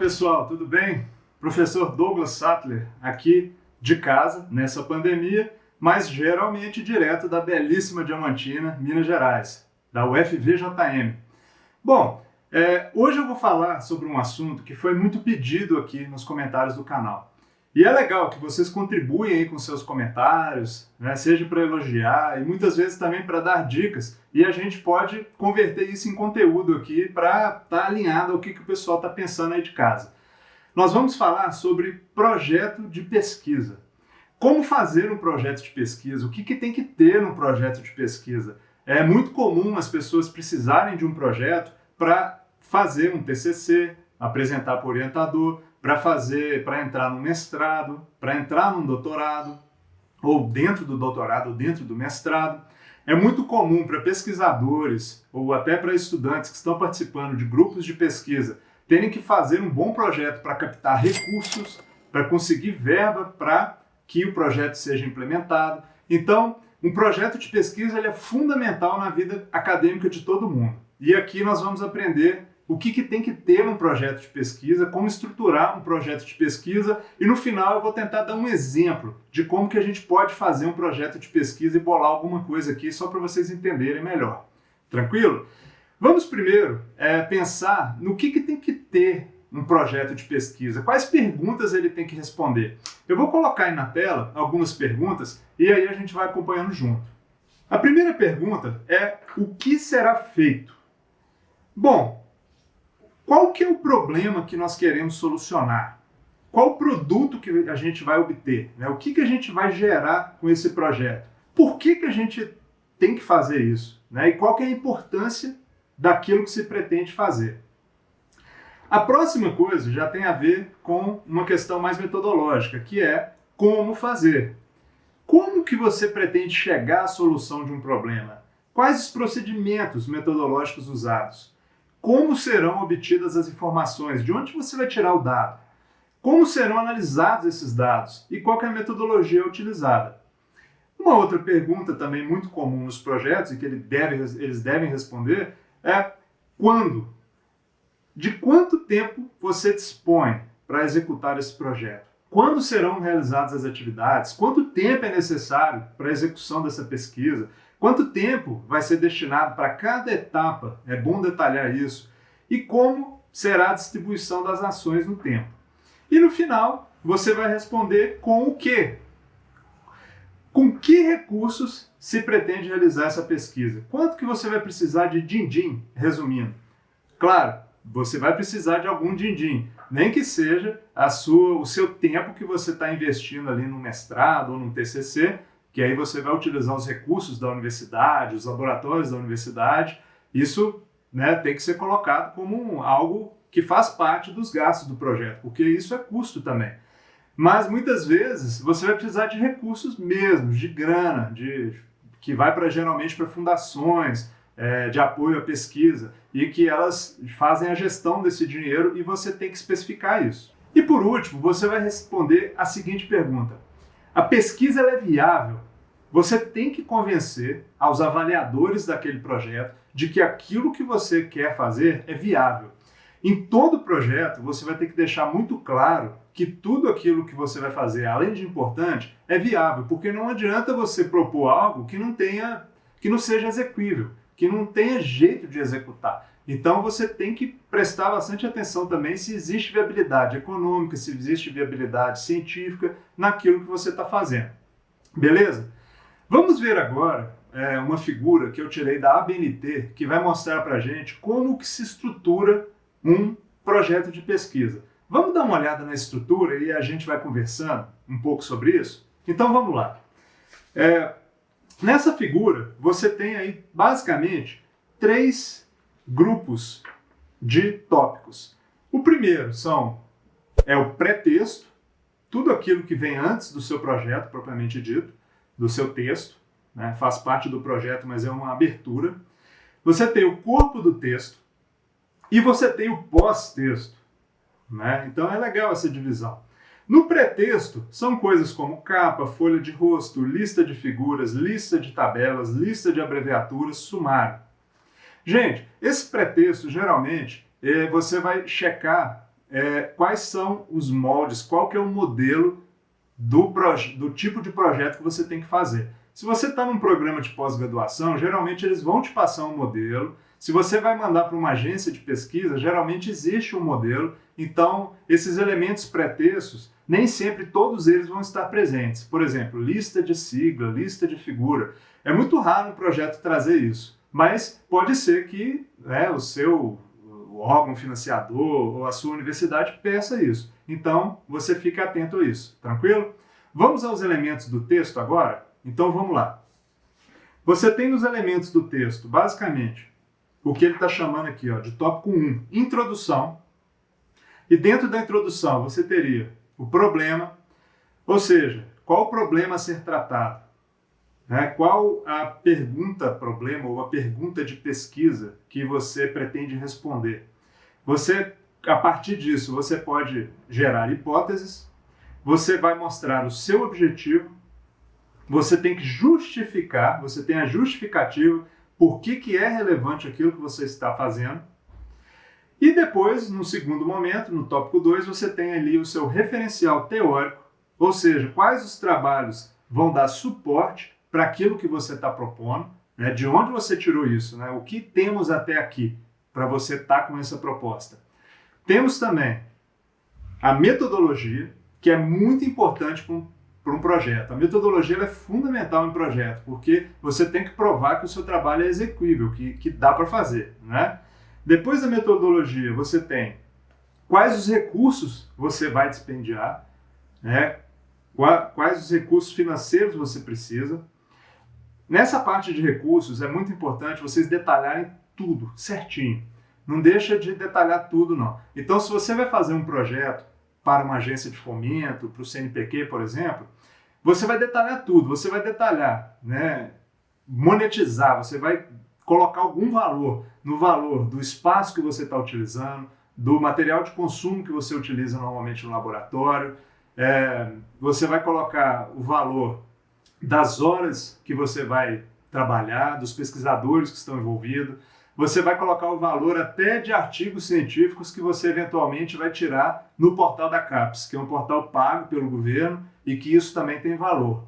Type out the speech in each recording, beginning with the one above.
pessoal, tudo bem? Professor Douglas Sattler aqui de casa nessa pandemia, mas geralmente direto da belíssima Diamantina, Minas Gerais, da UFVJM. Bom, hoje eu vou falar sobre um assunto que foi muito pedido aqui nos comentários do canal. E é legal que vocês contribuem aí com seus comentários, né, seja para elogiar e muitas vezes também para dar dicas, e a gente pode converter isso em conteúdo aqui para estar alinhado ao que o pessoal está pensando aí de casa. Nós vamos falar sobre projeto de pesquisa. Como fazer um projeto de pesquisa? O que tem que ter no projeto de pesquisa? É muito comum as pessoas precisarem de um projeto para fazer um TCC, apresentar para o orientador, para entrar no mestrado, para entrar num doutorado, ou dentro do doutorado, ou dentro do mestrado. É muito comum para pesquisadores, ou até para estudantes que estão participando de grupos de pesquisa, terem que fazer um bom projeto para captar recursos, para conseguir verba para que o projeto seja implementado. Então, um projeto de pesquisa ele é fundamental na vida acadêmica de todo mundo. E aqui nós vamos aprender o que tem que ter num projeto de pesquisa, como estruturar um projeto de pesquisa, e no final eu vou tentar dar um exemplo de como que a gente pode fazer um projeto de pesquisa e bolar alguma coisa aqui só para vocês entenderem melhor. Tranquilo? Vamos primeiro pensar no que tem que ter um projeto de pesquisa, quais perguntas ele tem que responder. Eu vou colocar aí na tela algumas perguntas e aí a gente vai acompanhando junto. A primeira pergunta é: o que será feito? Bom, qual que é o problema que nós queremos solucionar? Qual o produto que a gente vai obter? O que a gente vai gerar com esse projeto? Por que a gente tem que fazer isso? E qual que é a importância daquilo que se pretende fazer? A próxima coisa já tem a ver com uma questão mais metodológica, que é como fazer. Como que você pretende chegar à solução de um problema? Quais os procedimentos metodológicos usados? Como serão obtidas as informações? De onde você vai tirar o dado? Como serão analisados esses dados? E qual que é a metodologia utilizada? Uma outra pergunta também muito comum nos projetos e que eles devem responder é: quando? De quanto tempo você dispõe para executar esse projeto? Quando serão realizadas as atividades? Quanto tempo é necessário para a execução dessa pesquisa? Quanto tempo vai ser destinado para cada etapa? É bom detalhar isso. E como será a distribuição das ações no tempo? E no final, você vai responder com o quê? Com que recursos se pretende realizar essa pesquisa? Quanto que você vai precisar de din-din, resumindo? Claro, você vai precisar de algum din-din, nem que seja o seu tempo que você está investindo ali no mestrado ou no TCC, que aí você vai utilizar os recursos da universidade, os laboratórios da universidade. Isso tem que ser colocado como algo que faz parte dos gastos do projeto, porque isso é custo também. Mas muitas vezes você vai precisar de recursos mesmo, de grana, que vai geralmente para fundações, de apoio à pesquisa, e que elas fazem a gestão desse dinheiro e você tem que especificar isso. E por último, você vai responder a seguinte pergunta: a pesquisa é viável? Você tem que convencer aos avaliadores daquele projeto de que aquilo que você quer fazer é viável. Em todo projeto, você vai ter que deixar muito claro que tudo aquilo que você vai fazer, além de importante, é viável, porque não adianta você propor algo que não seja exequível, que não tenha jeito de executar. Então você tem que prestar bastante atenção também se existe viabilidade econômica, se existe viabilidade científica naquilo que você está fazendo. Beleza? Vamos ver agora uma figura que eu tirei da ABNT que vai mostrar para a gente como que se estrutura um projeto de pesquisa. Vamos dar uma olhada na estrutura e a gente vai conversando um pouco sobre isso? Então vamos lá. Nessa figura você tem aí basicamente 3 grupos de tópicos. O primeiro é o pré-texto, tudo aquilo que vem antes do seu projeto, propriamente dito, do seu texto, faz parte do projeto, mas é uma abertura. Você tem o corpo do texto e você tem o pós-texto. Então é legal essa divisão. No pré-texto são coisas como capa, folha de rosto, lista de figuras, lista de tabelas, lista de abreviaturas, sumário. Gente, esse pré-texto geralmente você vai checar quais são os moldes, qual que é o modelo do tipo de projeto que você tem que fazer. Se você está num programa de pós-graduação, geralmente eles vão te passar um modelo. Se você vai mandar para uma agência de pesquisa, geralmente existe um modelo. Então, esses elementos pré-textos, nem sempre todos eles vão estar presentes. Por exemplo, lista de sigla, lista de figura. É muito raro um projeto trazer isso, mas pode ser que o órgão financiador ou a sua universidade peça isso. Então, você fica atento a isso, tranquilo? Vamos aos elementos do texto agora? Então, vamos lá. Você tem nos elementos do texto, basicamente, o que ele está chamando aqui de tópico 1, introdução. E dentro da introdução, você teria o problema, ou seja, qual o problema a ser tratado? Qual a pergunta-problema ou a pergunta de pesquisa que você pretende responder? A partir disso, você pode gerar hipóteses, você vai mostrar o seu objetivo, você tem que justificar, você tem a justificativa por que é relevante aquilo que você está fazendo. E depois, no segundo momento, no tópico 2, você tem ali o seu referencial teórico, ou seja, quais os trabalhos vão dar suporte para aquilo que você está propondo, de onde você tirou isso, o que temos até aqui para você estar com essa proposta. Temos também a metodologia, que é muito importante para um projeto. A metodologia é fundamental em projeto, porque você tem que provar que o seu trabalho é execuível, que dá para fazer. Depois da metodologia, você tem quais os recursos você vai dispendiar, quais os recursos financeiros você precisa. Nessa parte de recursos, é muito importante vocês detalharem tudo certinho. Não deixa de detalhar tudo, não. Então, se você vai fazer um projeto para uma agência de fomento, para o CNPq, por exemplo, você vai detalhar tudo. Você vai detalhar, monetizar, você vai colocar algum valor no valor do espaço que você está utilizando, do material de consumo que você utiliza normalmente no laboratório. Você vai colocar o valor das horas que você vai trabalhar, dos pesquisadores que estão envolvidos. Você vai colocar o valor até de artigos científicos que você eventualmente vai tirar no portal da CAPES, que é um portal pago pelo governo e que isso também tem valor.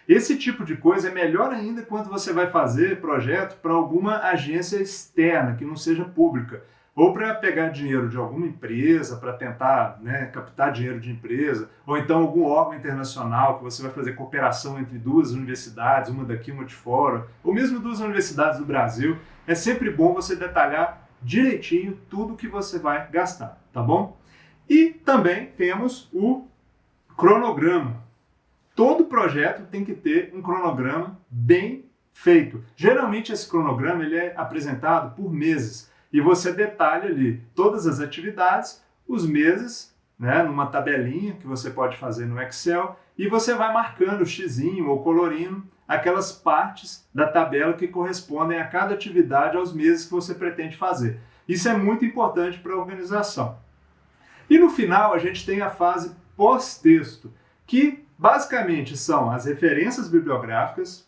Esse tipo de coisa é melhor ainda quando você vai fazer projeto para alguma agência externa, que não seja pública, ou para pegar dinheiro de alguma empresa, para tentar captar dinheiro de empresa, ou então algum órgão internacional que você vai fazer cooperação entre duas universidades, uma daqui, uma de fora, ou mesmo duas universidades do Brasil. É sempre bom você detalhar direitinho tudo que você vai gastar, tá bom? E também temos o cronograma. Todo projeto tem que ter um cronograma bem feito. Geralmente esse cronograma ele é apresentado por meses. E você detalha ali todas as atividades, os meses, numa tabelinha que você pode fazer no Excel, e você vai marcando xizinho ou colorindo aquelas partes da tabela que correspondem a cada atividade aos meses que você pretende fazer. Isso é muito importante para a organização. E no final a gente tem a fase pós-texto, que basicamente são as referências bibliográficas,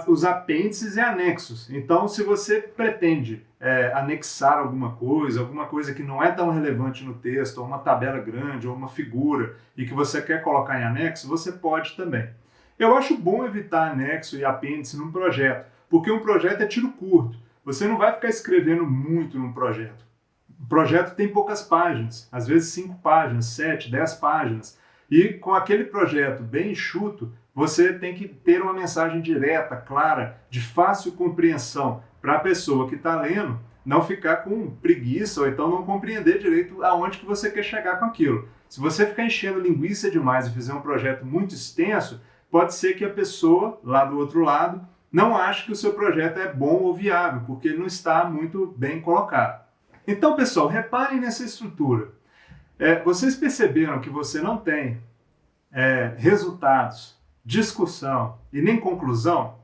os apêndices e anexos. Então, se você pretende anexar alguma coisa que não é tão relevante no texto, ou uma tabela grande, ou uma figura, e que você quer colocar em anexo, você pode também. Eu acho bom evitar anexo e apêndice num projeto, porque um projeto é tiro curto. Você não vai ficar escrevendo muito num projeto. O projeto tem poucas páginas, às vezes 5 páginas, 7, 10 páginas. E com aquele projeto bem enxuto, você tem que ter uma mensagem direta, clara, de fácil compreensão, para a pessoa que está lendo não ficar com preguiça ou então não compreender direito aonde que você quer chegar com aquilo. Se você ficar enchendo linguiça demais e fizer um projeto muito extenso, pode ser que a pessoa, lá do outro lado, não ache que o seu projeto é bom ou viável, porque ele não está muito bem colocado. Então, pessoal, reparem nessa estrutura. Vocês perceberam que você não tem resultados, discussão e nem conclusão?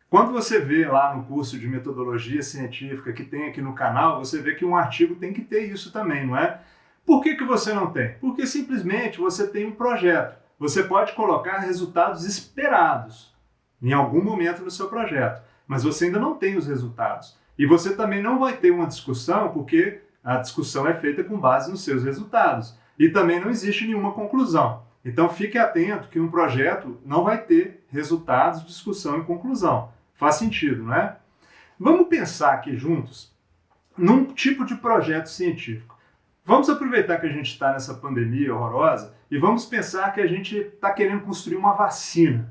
Quando você vê lá no curso de metodologia científica que tem aqui no canal, você vê que um artigo tem que ter isso também, não é? Por que você não tem? Porque simplesmente você tem um projeto. Você pode colocar resultados esperados em algum momento no seu projeto, mas você ainda não tem os resultados. E você também não vai ter uma discussão porque A discussão é feita com base nos seus resultados. E também não existe nenhuma conclusão. Então fique atento que um projeto não vai ter resultados, discussão e conclusão. Faz sentido, não é? Vamos pensar aqui juntos num tipo de projeto científico. Vamos aproveitar que a gente está nessa pandemia horrorosa e vamos pensar que a gente está querendo construir uma vacina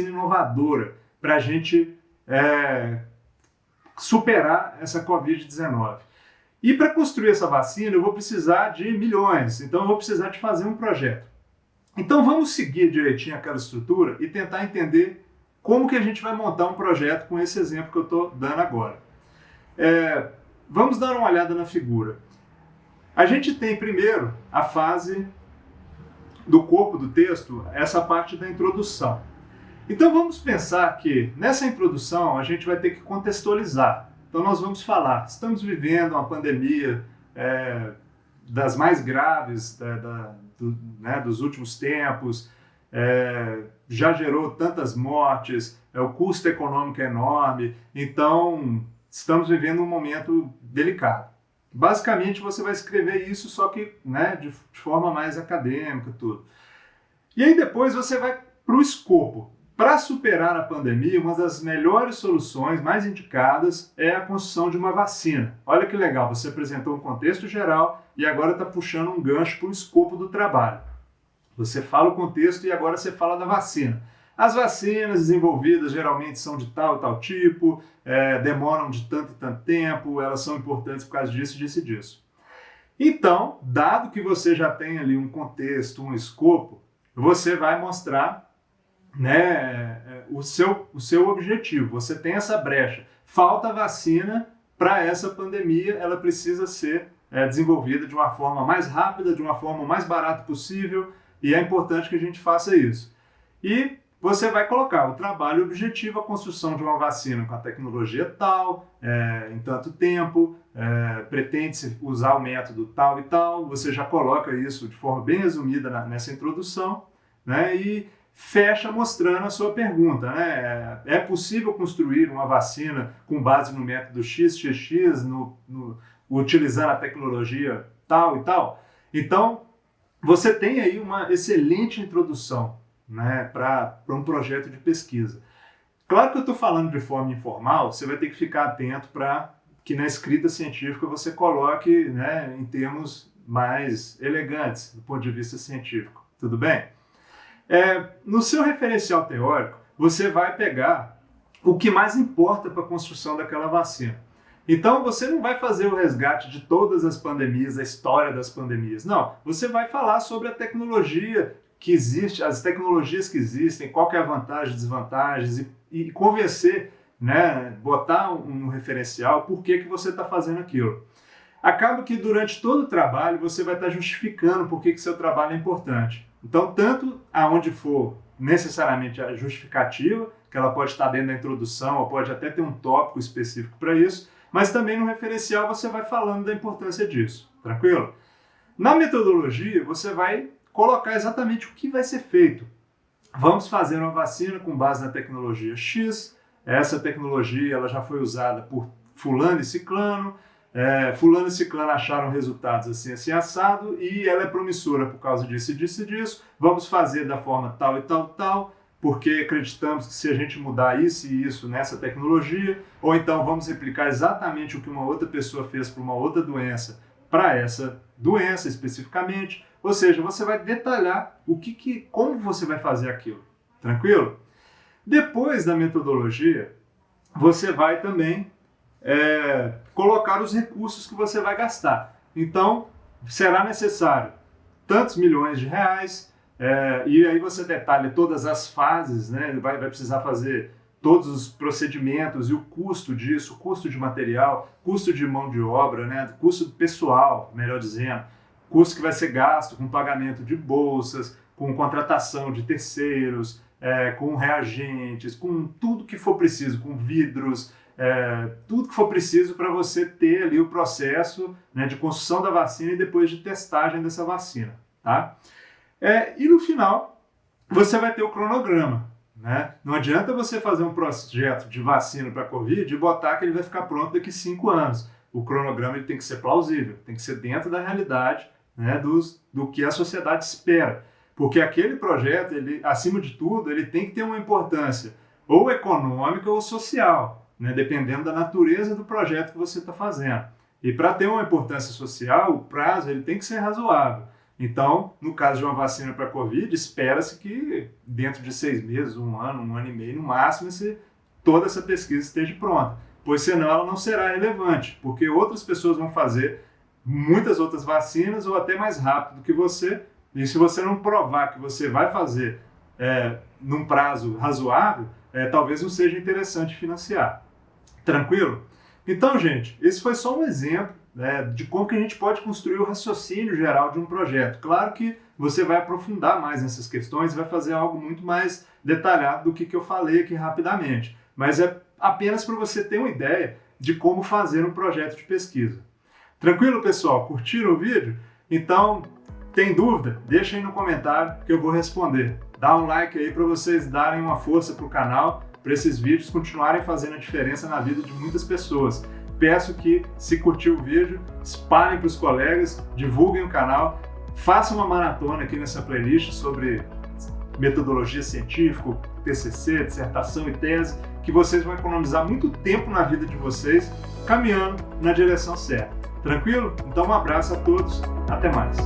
inovadora para a gente superar essa Covid-19. E para construir essa vacina eu vou precisar de milhões, então eu vou precisar de fazer um projeto. Então vamos seguir direitinho aquela estrutura e tentar entender como que a gente vai montar um projeto com esse exemplo que eu estou dando agora. Vamos dar uma olhada na figura. A gente tem primeiro a fase do corpo do texto, essa parte da introdução. Então vamos pensar que nessa introdução a gente vai ter que contextualizar. Então nós vamos falar, estamos vivendo uma pandemia das mais graves dos últimos tempos, já gerou tantas mortes, o custo econômico é enorme, então estamos vivendo um momento delicado. Basicamente você vai escrever isso, só que de forma mais acadêmica, tudo. E aí depois você vai para o escopo. Para superar a pandemia, uma das melhores soluções, mais indicadas, é a construção de uma vacina. Olha que legal, você apresentou um contexto geral e agora está puxando um gancho para o escopo do trabalho. Você fala o contexto e agora você fala da vacina. As vacinas desenvolvidas geralmente são de tal e tal tipo, demoram de tanto e tanto tempo, elas são importantes por causa disso, disso e disso. Então, dado que você já tem ali um contexto, um escopo, você vai mostrar o seu objetivo. Você tem essa brecha. Falta vacina para essa pandemia, ela precisa ser desenvolvida de uma forma mais rápida, de uma forma mais barata possível, e é importante que a gente faça isso. E você vai colocar o trabalho objetivo, a construção de uma vacina com a tecnologia tal, em tanto tempo, pretende-se usar o método tal e tal, você já coloca isso de forma bem resumida nessa introdução, e fecha mostrando a sua pergunta. É possível construir uma vacina com base no método XXX, utilizando a tecnologia tal e tal? Então, você tem aí uma excelente introdução para um projeto de pesquisa. Claro que eu estou falando de forma informal, você vai ter que ficar atento para que na escrita científica você coloque em termos mais elegantes do ponto de vista científico. Tudo bem? No seu referencial teórico, você vai pegar o que mais importa para a construção daquela vacina. Então, você não vai fazer o resgate de todas as pandemias, a história das pandemias. Não, você vai falar sobre a tecnologia que existe, as tecnologias que existem, qual que é a vantagem, desvantagens, e convencer, botar um referencial, por que você está fazendo aquilo. Acaba que durante todo o trabalho você vai estar justificando por que seu trabalho é importante. Então, tanto aonde for necessariamente a justificativa, que ela pode estar dentro da introdução, ou pode até ter um tópico específico para isso, mas também no referencial você vai falando da importância disso, tranquilo? Na metodologia, você vai colocar exatamente o que vai ser feito. Vamos fazer uma vacina com base na tecnologia X, essa tecnologia ela já foi usada por fulano e ciclano, fulano e ciclano acharam resultados assim, assim, assado, e ela é promissora por causa disso e disso e disso, vamos fazer da forma tal e tal e tal, porque acreditamos que se a gente mudar isso e isso nessa tecnologia, ou então vamos replicar exatamente o que uma outra pessoa fez para uma outra doença, para essa doença especificamente, ou seja, você vai detalhar como você vai fazer aquilo, tranquilo? Depois da metodologia, você vai também colocar os recursos que você vai gastar. Então, será necessário tantos milhões de reais, e aí você detalha todas as fases, vai precisar fazer todos os procedimentos e o custo disso, custo de material, custo de mão de obra, custo pessoal, melhor dizendo, custo que vai ser gasto com pagamento de bolsas, com contratação de terceiros, com reagentes, com tudo que for preciso, com vidros, tudo que for preciso para você ter ali o processo de construção da vacina e depois de testagem dessa vacina. Tá? E no final, você vai ter o cronograma. Não adianta você fazer um projeto de vacina para a Covid e botar que ele vai ficar pronto daqui 5 anos. o cronograma ele tem que ser plausível, tem que ser dentro da realidade, né, do que a sociedade espera. Porque aquele projeto, ele, acima de tudo, ele tem que ter uma importância ou econômica ou social, né, dependendo da natureza do projeto que você está fazendo. E para ter uma importância social, o prazo ele tem que ser razoável. Então, no caso de uma vacina para a Covid, espera-se que dentro de 6 meses, um ano e meio, no máximo, toda essa pesquisa esteja pronta. Pois senão ela não será relevante, porque outras pessoas vão fazer muitas outras vacinas ou até mais rápido do que você. E se você não provar que você vai fazer num prazo razoável, talvez não seja interessante financiar. Tranquilo? Então, gente, esse foi só um exemplo, né, de como que a gente pode construir o raciocínio geral de um projeto. Claro que você vai aprofundar mais nessas questões e vai fazer algo muito mais detalhado do que eu falei aqui rapidamente. Mas é apenas para você ter uma ideia de como fazer um projeto de pesquisa. Tranquilo, pessoal? Curtiram o vídeo? Então, tem dúvida? Deixa aí no comentário que eu vou responder. Dá um like aí para vocês darem uma força para o canal, para esses vídeos continuarem fazendo a diferença na vida de muitas pessoas. Peço que, se curtiu o vídeo, espalhem para os colegas, divulguem o canal, façam uma maratona aqui nessa playlist sobre metodologia científica, TCC, dissertação e tese, que vocês vão economizar muito tempo na vida de vocês, caminhando na direção certa. Tranquilo? Então um abraço a todos, até mais!